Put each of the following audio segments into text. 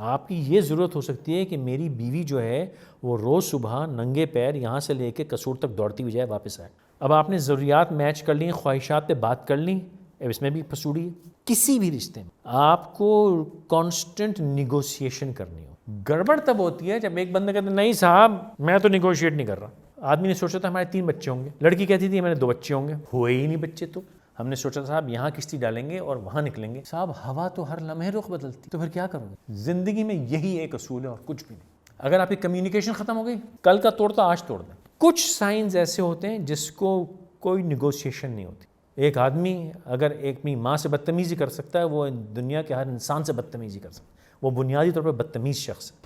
آپ کی یہ ضرورت ہو سکتی ہے کہ میری بیوی جو ہے وہ روز صبح ننگے پیر یہاں سے لے کے قصور تک دوڑتی ہوئی جائے واپس آئے. اب آپ نے ضروریات میچ کر لیں, خواہشات پہ بات کر لیں, اب اس میں بھی پھسوڑی ہے. کسی بھی رشتے میں آپ کو کانسٹنٹ نیگوسیشن کرنی ہو. گڑبڑ تب ہوتی ہے جب ایک بندہ کہتا ہے نہیں صاحب میں تو نیگوشیٹ نہیں کر رہا. آدمی نے سوچا تھا ہمارے 3 بچے ہوں گے, لڑکی کہتی تھی ہمارے 2 بچے ہوں گے, ہوئے ہی نہیں بچے. تو ہم نے سوچا صاحب یہاں کشتی ڈالیں گے اور وہاں نکلیں گے. صاحب ہوا تو ہر لمحے رخ بدلتی, تو پھر کیا کرو گے؟ زندگی میں یہی ایک اصول ہے اور کچھ بھی نہیں. اگر آپ کی کمیونیکیشن ختم ہو گئی, کل کا توڑتا آج توڑ دیں. کچھ سائنز ایسے ہوتے ہیں جس کو کوئی نیگوشیشن نہیں ہوتی. ایک آدمی اگر اپنی ماں سے بدتمیزی کر سکتا ہے, وہ دنیا کے ہر انسان سے بدتمیزی کر سکتا ہے. وہ بنیادی طور پر بدتمیز شخص ہے.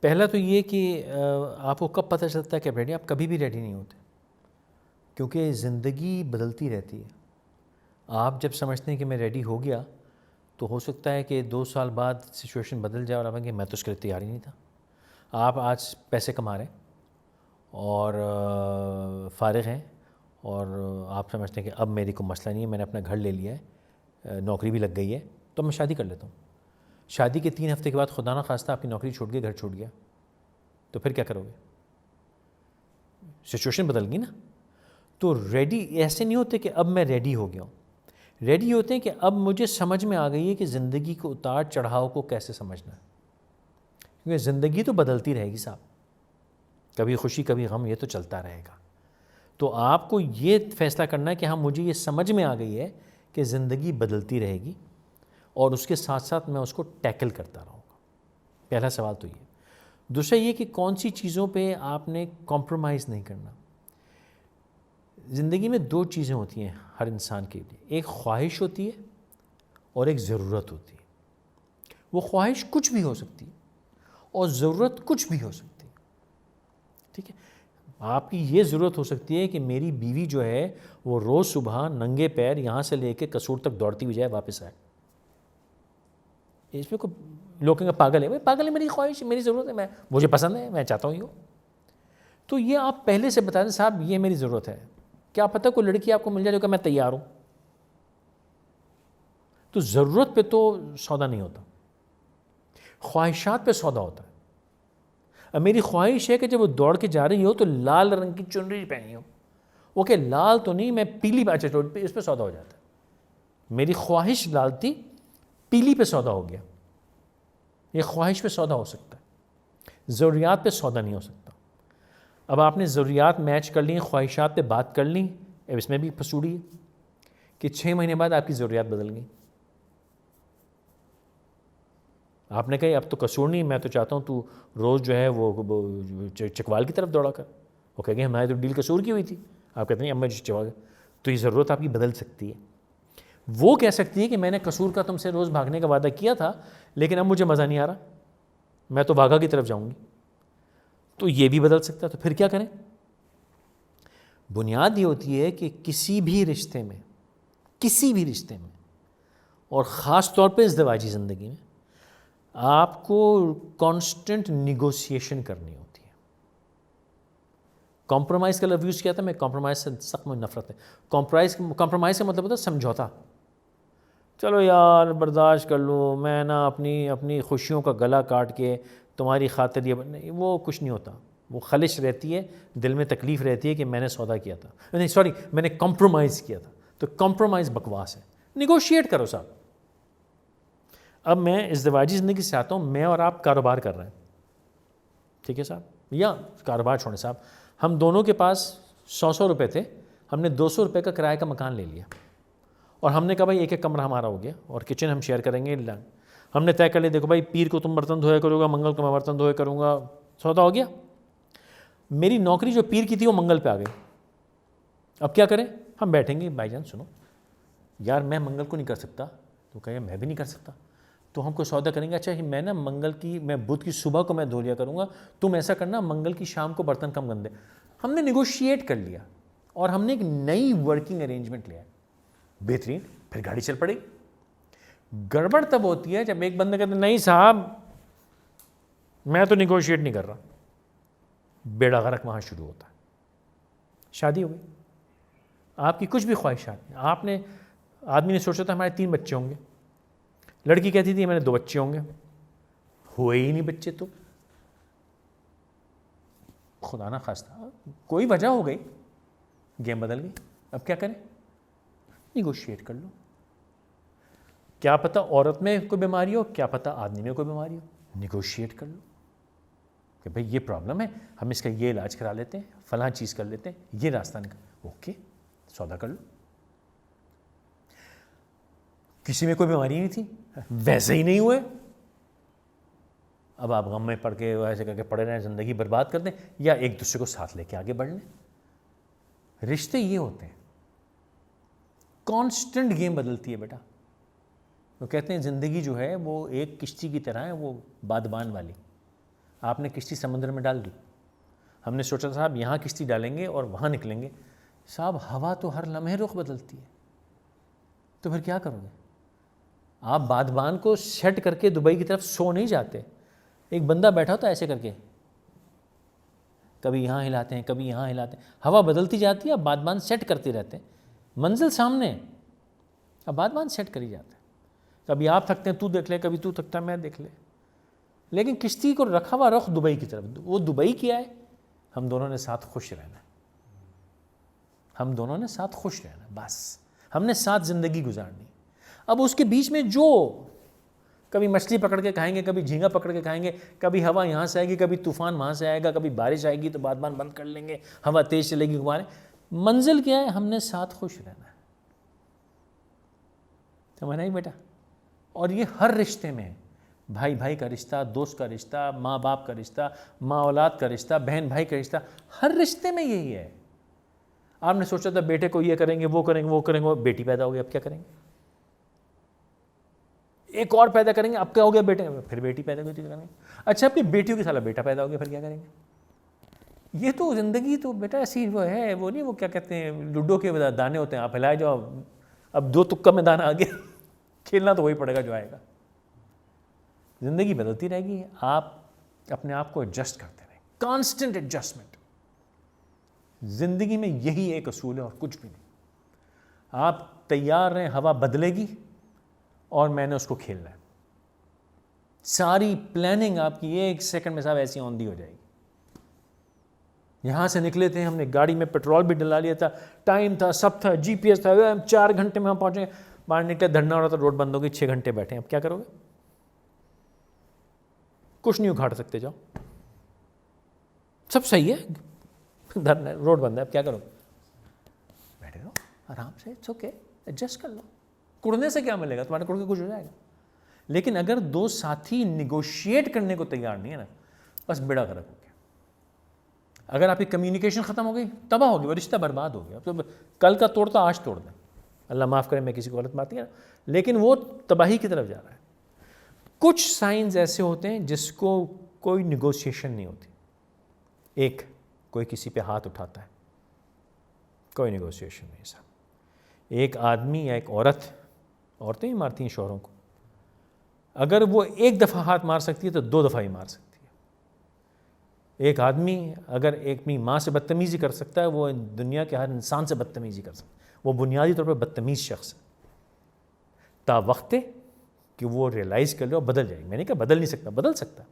پہلا تو یہ کہ آپ کو کب پتہ چلتا ہے کہ ریڈی, آپ کبھی بھی ریڈی نہیں ہوتے, کیونکہ زندگی بدلتی رہتی ہے. آپ جب سمجھتے ہیں کہ میں ریڈی ہو گیا, تو ہو سکتا ہے کہ 2 سال بعد سچویشن بدل جائے اور آپ کہیں میں تو اس کے لیے تیار ہی نہیں تھا. آپ آج پیسے کما رہے ہیں اور فارغ ہیں, اور آپ سمجھتے ہیں کہ اب میری کوئی مسئلہ نہیں ہے, میں نے اپنا گھر لے لیا ہے, نوکری بھی لگ گئی ہے, تو میں شادی کر لیتا ہوں. شادی کے 3 ہفتے کے بعد خدا نہ خواستہ آپ کی نوکری چھوٹ گئی, گھر چھوٹ گیا, تو پھر کیا کرو گے؟ سچویشن بدل گئی نا. تو ریڈی ایسے نہیں ہوتے کہ اب میں ریڈی ہو گیا ہوں. ریڈی ہوتے ہیں کہ اب مجھے سمجھ میں آ گئی ہے کہ زندگی کو اتار چڑھاؤ کو کیسے سمجھنا ہے, کیونکہ زندگی تو بدلتی رہے گی صاحب, کبھی خوشی کبھی غم, یہ تو چلتا رہے گا. تو آپ کو یہ فیصلہ کرنا ہے کہ ہاں مجھے یہ سمجھ میں آ گئی ہے کہ زندگی بدلتی رہے گی, اور اس کے ساتھ ساتھ میں اس کو ٹیکل کرتا رہوں گا. پہلا سوال تو یہ. دوسرا یہ کہ کون سی چیزوں پہ آپ نے کمپرومائز نہیں کرنا. زندگی میں 2 چیزیں ہوتی ہیں ہر انسان کے لیے, ایک خواہش ہوتی ہے اور ایک ضرورت ہوتی ہے. وہ خواہش کچھ بھی ہو سکتی ہے اور ضرورت کچھ بھی ہو سکتی ہے. ٹھیک ہے, آپ کی یہ ضرورت ہو سکتی ہے کہ میری بیوی جو ہے وہ روز صبح ننگے پیر یہاں سے لے کے قصور تک دوڑتی ہوئی جائے واپس آئے. اس میں کوئی لوگ کہیں گے پاگل ہے, بھائی پاگل ہے, میری خواہش ہے, میری ضرورت ہے, مجھے پسند ہے, میں چاہتا ہوں یہ ہو. تو یہ آپ پہلے سے بتا دیں صاحب یہ میری ضرورت ہے. کیا پتہ کوئی لڑکی آپ کو مل جائے جو کہ میں تیار ہوں. تو ضرورت پہ تو سودا نہیں ہوتا, خواہشات پہ سودا ہوتا ہے. اب میری خواہش ہے کہ جب وہ دوڑ کے جا رہی ہو تو لال رنگ کی چنری پہنی ہو. وہ کہ لال تو نہیں, میں پیلی, اچھا اس پہ سودا ہو جاتا ہے. میری خواہش لال تھی, پیلی پہ سودا ہو گیا. یہ خواہش پہ سودا ہو سکتا ہے, ضروریات پہ سودا نہیں ہو سکتا. اب آپ نے ضروریات میچ کر لیں, خواہشات پہ بات کر لیں, اب اس میں بھی پھسوڑی ہے کہ 6 مہینے بعد آپ کی ضروریات بدل گئیں. آپ نے کہا اب تو قصور نہیں, میں تو چاہتا ہوں تو روز جو ہے وہ چکوال کی طرف دوڑا کر. وہ کہہ گئے ہماری تو ڈیل قصور کی ہوئی تھی. آپ کہتے ہیں اب میں چکوال, تو یہ ضرورت آپ کی بدل سکتی ہے. وہ کہہ سکتی ہے کہ میں نے قصور کا تم سے روز بھاگنے کا وعدہ کیا تھا, لیکن اب مجھے مزہ نہیں آ رہا, میں تو واگا کی طرف جاؤں گی. تو یہ بھی بدل سکتا ہے. تو پھر کیا کریں؟ بنیاد یہ ہوتی ہے کہ کسی بھی رشتے میں اور خاص طور پہ ازدواجی زندگی میں آپ کو کانسٹنٹ نیگوسیشن کرنی ہوتی ہے. کمپرومائز کا لفظ یوز کیا تھا میں, کمپرومائز سے سخت مجھے نفرت ہے. کمپرومائز کا مطلب ہوتا ہے سمجھوتا. چلو یار برداشت کر لوں, میں نا اپنی خوشیوں کا گلا کاٹ کے تمہاری خاطر یہ نہیں, وہ کچھ نہیں ہوتا. وہ خلش رہتی ہے, دل میں تکلیف رہتی ہے کہ میں نے سودا کیا تھا, نہیں سوری میں نے کمپرومائز کیا تھا. تو کمپرومائز بکواس ہے. نیگوشیٹ کرو صاحب. اب میں ازدواجی زندگی سے آتا ہوں, میں اور آپ کاروبار کر رہے ہیں, ٹھیک ہے صاحب, یا کاروبار چھوڑیں صاحب, ہم دونوں کے پاس 100 روپے تھے, ہم نے 200 روپے کا کرایہ کا مکان لے لیا, اور ہم نے کہا بھائی ایک کمرہ ہمارا ہو گیا اور کچن ہم شیئر کریں گے. ہم نے طے کر لیا دیکھو بھائی پیر کو تم برتن دھویا کرو گا, منگل کو میں برتن دھویا کروں گا, سودا ہو گیا. میری نوکری جو پیر کی تھی وہ منگل پہ آ گئی. اب کیا کریں؟ ہم بیٹھیں گے, بھائی جان سنو یار میں منگل کو نہیں کر سکتا, تو کہے میں بھی نہیں کر سکتا, تو ہم کو سودا کریں گے. اچھا میں نا میں بدھ کی صبح کو میں دھو لیا کروں گا, تم ایسا کرنا منگل کی شام کو برتن کم گندے. ہم نے نیگوشیٹ کر لیا اور ہم نے ایک نئی ورکنگ ارینجمنٹ لیا. بہترین. پھر گاڑی چل پڑی. گڑبڑ تب ہوتی ہے جب ایک بندہ کہتا ہے نہیں صاحب میں تو نیگوشیٹ نہیں کر رہا. بیڑا غرق وہاں شروع ہوتا ہے. شادی ہو گئی. آپ کی کچھ بھی خواہشات نہیں. آپ نے آدمی نے سوچا تھا ہمارے 3 بچے ہوں گے, لڑکی کہتی تھی میں نے 2 بچے ہوں گے, ہوئے ہی نہیں بچے, تو خدا نہ خواستہ کوئی وجہ ہو گئی, گیم بدل گئی, اب کیا کریں؟ نیگوشیٹ کر لو. کیا پتہ عورت میں کوئی بیماری ہو, کیا پتہ آدمی میں کوئی بیماری ہو, نیگوشیٹ کر لو کہ بھئی یہ پرابلم ہے, ہم اس کا یہ علاج کرا لیتے ہیں, فلاں چیز کر لیتے ہیں, یہ راستہ نکل, اوکے سودا کر لو. کسی میں کوئی بیماری نہیں تھی, ویسے ہی نہیں ہوئے, اب آپ غم میں پڑھ کے ایسے کر کے پڑے رہیں, زندگی برباد کر دیں, یا ایک دوسرے کو ساتھ لے کے آگے بڑھ لیں. رشتے یہ ہوتے ہیں, کانسٹنٹ گیم بدلتی ہے بیٹا. وہ کہتے ہیں زندگی جو ہے وہ ایک کشتی کی طرح ہے, وہ بادبان والی. آپ نے کشتی سمندر میں ڈال دی, ہم نے سوچا صاحب یہاں کشتی ڈالیں گے اور وہاں نکلیں گے, صاحب ہوا تو ہر لمحے رخ بدلتی ہے, تو پھر کیا کرو گے؟ آپ بادبان کو سیٹ کر کے دبئی کی طرف سو نہیں جاتے. ایک بندہ بیٹھا ہوتا ہے ایسے کر کے, کبھی یہاں ہلاتے ہیں کبھی یہاں ہلاتے ہیں, ہوا بدلتی جاتی ہے, اب بادبان سیٹ کرتے رہتے ہیں, منزل سامنے, اب بادبان سیٹ کری جاتا ہے. کبھی آپ تھکتے ہیں تو دیکھ لے, کبھی تو تھکتا ہے میں دیکھ لے, لیکن کشتی کو رکھا ہوا رخ دبئی کی طرف. وہ دبئی کیا ہے, ہم دونوں نے ساتھ خوش رہنا ہے, ہم دونوں نے ساتھ خوش رہنا, بس ہم نے ساتھ زندگی گزارنی. اب اس کے بیچ میں جو کبھی مچھلی پکڑ کے کھائیں گے, کبھی جھینگا پکڑ کے کھائیں گے, کبھی ہوا یہاں سے آئے گی, کبھی طوفان وہاں سے آئے گا, کبھی بارش آئے گی تو بادبان بند کر لیں گے, ہوا تیز چلے گی گھمانے. منزل کیا ہے, ہم نے ساتھ خوش رہنا ہے. سمجھنا ہی بیٹا. اور یہ ہر رشتے میں ہے, بھائی بھائی کا رشتہ, دوست کا رشتہ, ماں باپ کا رشتہ, ماں اولاد کا رشتہ, بہن بھائی کا رشتہ, ہر رشتے میں یہی ہے. آپ نے سوچا تھا بیٹے کو یہ کریں گے, وہ کریں گے, وہ کریں گے, بیٹی پیدا ہو گئی, اب کیا کریں گے؟ ایک اور پیدا کریں گے, اب کیا ہو گیا بیٹے, پھر بیٹی پیدا ہوئی, کریں گے. اچھا اپنی بیٹیوں کے سالہ بیٹا پیدا ہو گیا, پھر کیا کریں گے؟ یہ تو زندگی تو بیٹا ایسی وہ ہے, وہ نہیں, وہ کیا کہتے ہیں لوڈو کے دانے ہوتے ہیں, آپ ہلائے جاؤ, اب 2 تکا میں دانا آ گیا, کھیلنا تو وہی پڑے گا جو آئے گا. زندگی بدلتی رہے گی, آپ اپنے آپ کو ایڈجسٹ کرتے رہیں, کانسٹنٹ ایڈجسٹمنٹ. زندگی میں یہی ایک اصول ہے اور کچھ بھی نہیں. آپ تیار رہیں, ہوا بدلے گی اور میں نے اس کو کھیلنا ہے. ساری پلاننگ آپ کی 1 سیکنڈ میں صاحب ایسی آن دی ہو جائے گی. یہاں سے نکلے تھے, ہم نے گاڑی میں پیٹرول بھی ڈلا لیا تھا, ٹائم تھا, سب تھا, جی پی ایس تھا, 4 گھنٹے میں ہم پہنچے, باہر نکلے دھرنا ہو رہا تھا, روڈ بند ہو گئی, 6 گھنٹے بیٹھے. اب کیا کرو گے؟ کچھ نہیں اکھاڑ سکتے, جاؤ, سب صحیح ہے, دھرنا, روڈ بند ہے, اب کیا کرو؟ بیٹھے رہو آرام سے, اٹس اوکے, ایڈجسٹ کر لو. کڑنے سے کیا ملے گا تمہارے, کڑ کے کچھ ہو جائے گا. لیکن اگر 2 ساتھی نیگوشیٹ کرنے کو تیار نہیں ہے نا, بس بیڑا غرق ہو گیا. اگر آپ کی کمیونیکیشن ختم ہو گئی, تباہ ہو گئی, وہ رشتہ برباد ہو گیا. تو کل کا توڑتا آج توڑ دیں, اللہ معاف کرے میں کسی کو غلط بات نہیں کر رہا, لیکن وہ تباہی کی طرف جا رہا ہے. کچھ سائنز ایسے ہوتے ہیں جس کو کوئی نیگوشیشن نہیں ہوتی. ایک, کوئی کسی پہ ہاتھ اٹھاتا ہے, کوئی نیگوشیشن نہیں صاحب. ایک آدمی یا ایک عورتیں ہی مارتی ہیں شوہروں کو, اگر وہ 1 دفعہ ہاتھ مار سکتی ہے تو 2 دفعہ ہی مار سکتی ہے. ایک آدمی اگر اپنی ماں سے بدتمیزی کر سکتا ہے, وہ دنیا کے ہر انسان سے بدتمیزی کر سکتا ہے. وہ بنیادی طور پر بدتمیز شخص ہے, تا وقت کہ وہ ریئلائز کر لے اور بدل جائے گی. میں نے کہا بدل نہیں سکتا, بدل سکتا,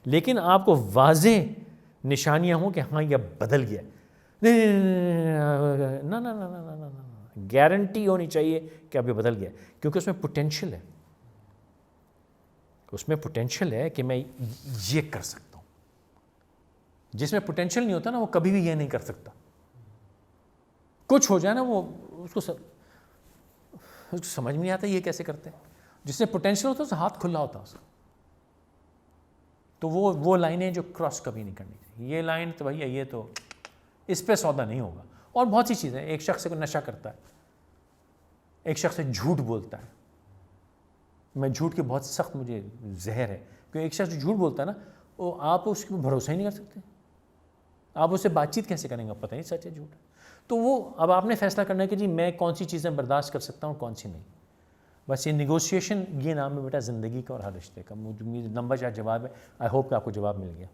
لیکن آپ کو واضح نشانیاں ہوں کہ ہاں یہ بدل گیا. نہ, گارنٹی ہونی چاہیے کہ اب یہ بدل گیا, کیونکہ اس میں پوٹینشیل ہے, اس میں پوٹینشیل ہے کہ میں یہ کر سکتا ہوں. جس میں پوٹینشیل نہیں ہوتا نا, وہ کبھی بھی یہ نہیں کر سکتا. کچھ ہو جائے نا, وہ اس کو سمجھ میں نہیں آتا یہ کیسے کرتے ہیں. جس میں پوٹینشیل ہوتا ہے اس کا ہاتھ کھلا ہوتا ہے اس کا. تو وہ لائنیں جو کراس کبھی نہیں کرنی چاہیے. یہ لائن تو بھائی یہ تو اس پہ سودا نہیں ہوگا. اور بہت سی چیزیں, ایک شخص کو نشہ کرتا ہے, ایک شخص جھوٹ بولتا ہے. میں جھوٹ کے بہت سخت مجھے زہر ہے, کیونکہ ایک شخص جو جھوٹ بولتا ہے نا, وہ آپ اس کو بھروسہ ہی نہیں کر سکتے. آپ اس سے بات چیت کیسے کریں گے, پتہ نہیں سچ ہے جھوٹ ہے. تو وہ اب آپ نے فیصلہ کرنا ہے کہ جی میں کون سی چیزیں برداشت کر سکتا ہوں, کون سی نہیں. بس یہ نیگوشیشن, یہ نام ہے بیٹا زندگی کا اور ہر رشتے کا. مجھے لمبا چوڑا جواب ہے, آئی ہوپ کہ آپ کو جواب مل گیا.